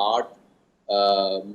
8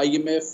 IMF,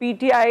PTI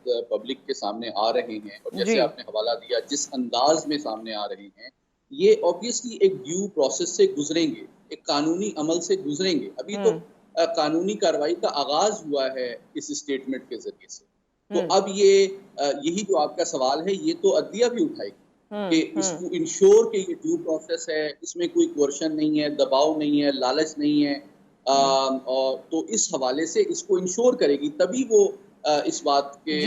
معاملات public کے سامنے آ رہے ہیں اور جیسے آپ نے حوالہ دیا جس انداز میں سامنے آ رہے ہیں یہ obviously ایک ڈیو پروسیس سے گزریں گے, ایک قانونی عمل سے گزریں گے. ابھی تو قانونی کارروائی کا آغاز ہوا ہے اس اسٹیٹمنٹ کے ذریعے سے. تو اب یہی جو آپ کا سوال ہے یہ تو عدلیہ بھی اٹھائے گی کہ اس کو انشور کہ یہ ڈیو پروسیس ہے, اس میں کوئی کوئرشن نہیں ہے, دباؤ نہیں ہے, لالچ نہیں ہے, تو اس حوالے سے اس کو انشور کرے گی, تبھی وہ اس بات کے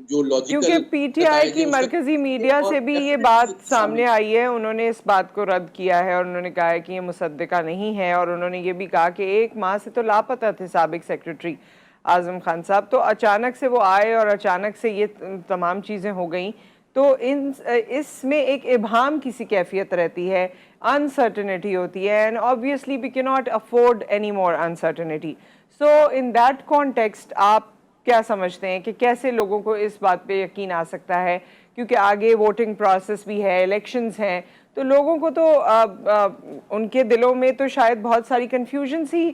جو لاجیکل, کیونکہ پی ٹی آئی کی مرکزی میڈیا سے بھی یہ بات سامنے آئی ہے, انہوں نے اس بات کو رد کیا ہے اور انہوں نے کہا ہے کہ یہ مصدقہ نہیں ہے, اور انہوں نے یہ بھی کہا کہ 1 ماہ سے تو لاپتہ تھے سابق سیکریٹری اعظم خان صاحب, تو اچانک سے وہ آئے اور اچانک سے یہ تمام چیزیں ہو گئیں, تو اس میں ایک ابہام کی سی کیفیت رہتی ہے, uncertainty ہوتی ہے, and obviously we cannot afford any more uncertainty. So in that context آپ کیا سمجھتے ہیں کہ کیسے لوگوں کو اس بات پہ یقین آ سکتا ہے, کیونکہ آگے ووٹنگ پروسیس بھی ہے, الیکشنز ہیں, تو لوگوں کو تو ان کے دلوں میں تو شاید بہت ساری کنفیوژنز ہی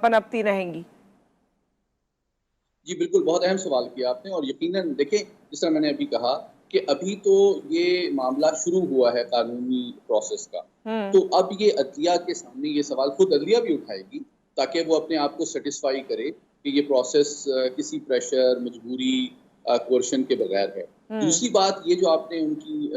پنپتی رہیں گی. جی بالکل, بہت اہم سوال کیا آپ نے, اور یقیناً دیکھیں جس طرح میں نے ابھی کہا کہ ابھی تو یہ معاملہ شروع ہوا ہے قانونی پروسیس کا, تو اب یہ عدلیہ کے سامنے یہ سوال خود عدلیہ بھی اٹھائے گی تاکہ وہ اپنے آپ کو سیٹسفائی کرے کہ یہ پروسیس کسی پریشر, مجبوری, کوئرشن کے بغیر ہے. دوسری بات یہ جو آپ نے ان کی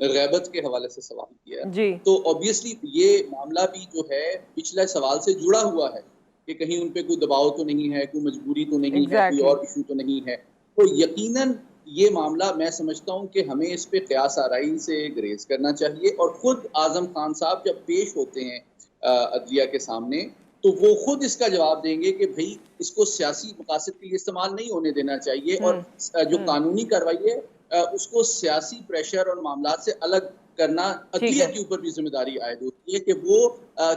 غیبت کے حوالے سے سوال کیا, تو obviously یہ معاملہ بھی جو ہے پچھلے سوال سے جڑا ہوا ہے کہ کہیں ان پہ کوئی دباؤ تو نہیں ہے, کوئی مجبوری تو نہیں ہے, کوئی اور ایشو تو نہیں ہے. تو یقیناً یہ معاملہ میں سمجھتا ہوں کہ ہمیں اس پہ قیاس آرائی سے گریز کرنا چاہیے, اور خود اعظم خان صاحب جب پیش ہوتے ہیں عدلیہ کے سامنے تو وہ خود اس کا جواب دیں گے کہ بھئی اس کو سیاسی مقاصد کے لیے استعمال نہیں ہونے دینا چاہیے, اور جو قانونی کارروائی ہے اس کو سیاسی پریشر اور معاملات سے الگ کرنا عدلیہ کے اوپر بھی ذمہ داری عائد ہوتی ہے کہ وہ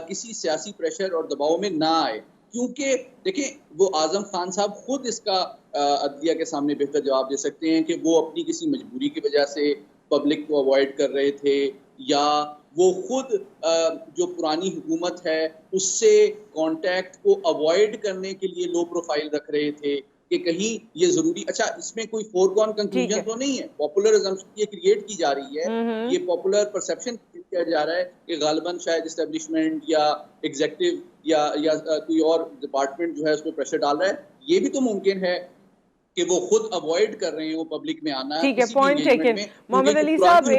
کسی سیاسی پریشر اور دباؤ میں نہ آئے. کیونکہ دیکھیں وہ اعظم خان صاحب خود اس کا عدلیہ کے سامنے بہتر جواب دے سکتے ہیں کہ وہ اپنی کسی مجبوری کی وجہ سے پبلک کو اوائڈ کر رہے تھے, یا وہ خود جو پرانی حکومت ہے اس سے کانٹیکٹ کو اوائڈ کرنے کے لیے لو پروفائل رکھ رہے تھے کہ کہیں یہ ضروری, اچھا اس میں کوئی فورگون کنکلوژن تو نہیں ہے, پاپولر اسمپشن یہ کریٹ کی جا رہی ہے, یہ پاپولر پرسیپشن کیا جا رہا ہے کہ غالباً شاید اسٹیبلشمنٹ یا ایگزیکٹو یا کوئی اور ڈپارٹمنٹ جو ہے اس میں پریشر ڈال رہا ہے. یہ بھی تو ممکن ہے کہ وہ خود اوائڈ کر رہے ہیں وہ پبلک میں آنا. ٹھیک ہے, پوائنٹ ٹیکن. محمد علی صاحب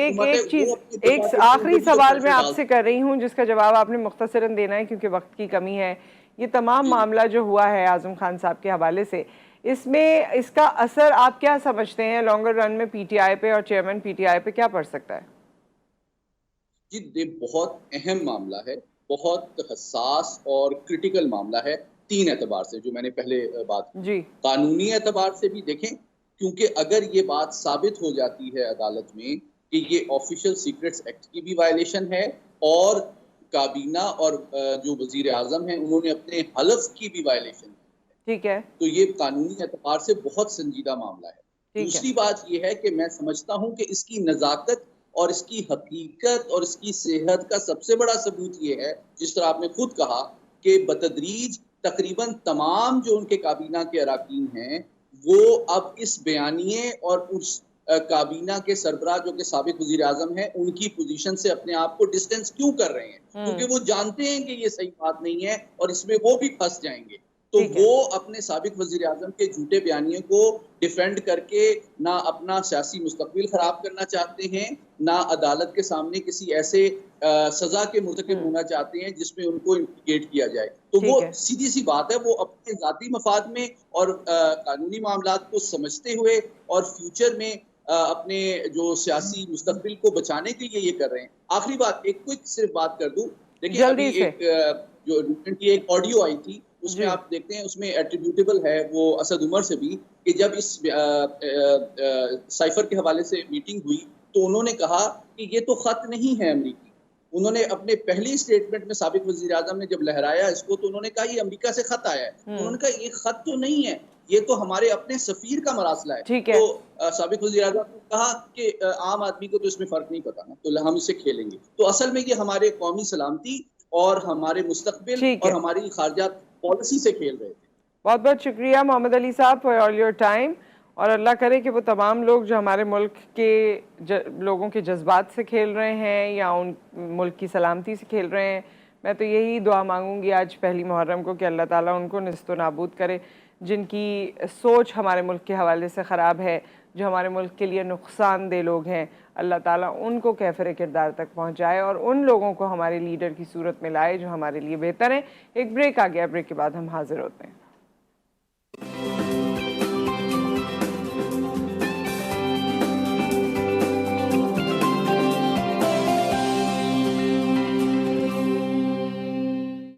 ایک آخری سوال میں آپ سے کر رہی ہوں جس کا جواب آپ نے مختصراً دینا ہے کیونکہ وقت کی کمی ہے. یہ تمام معاملہ جو ہوا ہے اعظم خان صاحب کے حوالے سے, اس میں اس کا اثر آپ کیا سمجھتے ہیں لانگر رن میں پی ٹی آئی پہ اور چیئرمین پی ٹی آئی پہ کیا پڑ سکتا ہے؟ جی یہ بہت اہم معاملہ ہے, بہت حساس اور کرٹیکل معاملہ ہے 3 اعتبار سے جو میں نے پہلے بات کی. قانونی اعتبار سے بھی دیکھیں, کیونکہ اگر یہ بات ثابت ہو جاتی ہے عدالت میں کہ یہ آفیشل سیکرٹس ایکٹ کی بھی وائلیشن ہے اور کابینہ اور جو وزیر اعظم ہیں انہوں نے اپنے حلف کی بھی وائلیشن ہے, ٹھیک ہے, تو یہ قانونی اعتبار سے بہت سنجیدہ معاملہ ہے. دوسری بات یہ ہے کہ میں سمجھتا ہوں کہ اس کی نزاکت اور اس کی حقیقت اور اس کی صحت کا سب سے بڑا ثبوت یہ ہے, جس طرح آپ نے خود کہا کہ بتدریج تقریباً تمام جو ان کے کابینہ کے اراکین ہیں وہ اب اس بیانیے اور اس کابینہ کے سربراہ جو کہ سابق وزیر اعظم ہیں ان کی پوزیشن سے اپنے آپ کو ڈسٹینس کیوں کر رہے ہیں, کیونکہ وہ جانتے ہیں کہ یہ صحیح بات نہیں ہے اور اس میں وہ بھی پھنس جائیں گے. تو وہ اپنے سابق وزیر اعظم کے جھوٹے بیانیے کو ڈیفینڈ کر کے نہ اپنا سیاسی مستقبل خراب کرنا چاہتے ہیں, نہ عدالت کے سامنے کسی ایسے سزا کے مرتکب ہونا چاہتے ہیں جس میں ان کو امپلیکیٹ کیا جائے. تو وہ سیدھی سی بات ہے, وہ اپنے ذاتی مفاد میں اور قانونی معاملات کو سمجھتے ہوئے اور فیوچر میں اپنے جو سیاسی مستقبل کو بچانے کے لیے یہ کر رہے ہیں. آخری بات ایک کوئک صرف بات کر دوں, دیکھیں ابھی ایک جو ایک آڈیو آئی تھی اس میں آپ دیکھتے ہیں اس میں ایٹریبیوٹیبل ہے وہ اسد عمر سے بھی کہ جب اس سائفر کے حوالے سے میٹنگ ہوئی تو انہوں نے کہا کہ یہ تو خط نہیں ہے امریکی. انہوں نے اپنے پہلی سٹیٹمنٹ میں سابق وزیر اعظم نے جب لہرایا اس کو تو انہوں نے کہا یہ امریکہ سے خط آیا ہے. انہوں نے کہا یہ خط تو نہیں ہے, یہ تو ہمارے اپنے سفیر کا مراسلہ ہے. تو سابق وزیر اعظم نے کہا کہ عام آدمی کو تو اس میں فرق نہیں پتا نا, تو ہم اسے کھیلیں گے. تو اصل میں یہ ہمارے قومی سلامتی اور ہمارے مستقبل اور ہماری خارجہ پالیسی سے کھیل رہے تھے. بہت بہت شکریہ محمد علی صاحب فار آل یور ٹائم, اور اللہ کرے کہ وہ تمام لوگ جو ہمارے ملک کے لوگوں کے جذبات سے کھیل رہے ہیں یا ان ملک کی سلامتی سے کھیل رہے ہیں، میں تو یہی دعا مانگوں گی آج پہلی محرم کو کہ اللہ تعالیٰ ان کو نیست و نابود کرے، جن کی سوچ ہمارے ملک کے حوالے سے خراب ہے، جو ہمارے ملک کے لیے نقصان دہ لوگ ہیں، اللہ تعالیٰ ان کو کیفر کردار تک پہنچائے اور ان لوگوں کو ہمارے لیڈر کی صورت میں لائے جو ہمارے لیے بہتر ہیں۔ ایک بریک آ گیا، بریک کے بعد ہم حاضر ہوتے ہیں۔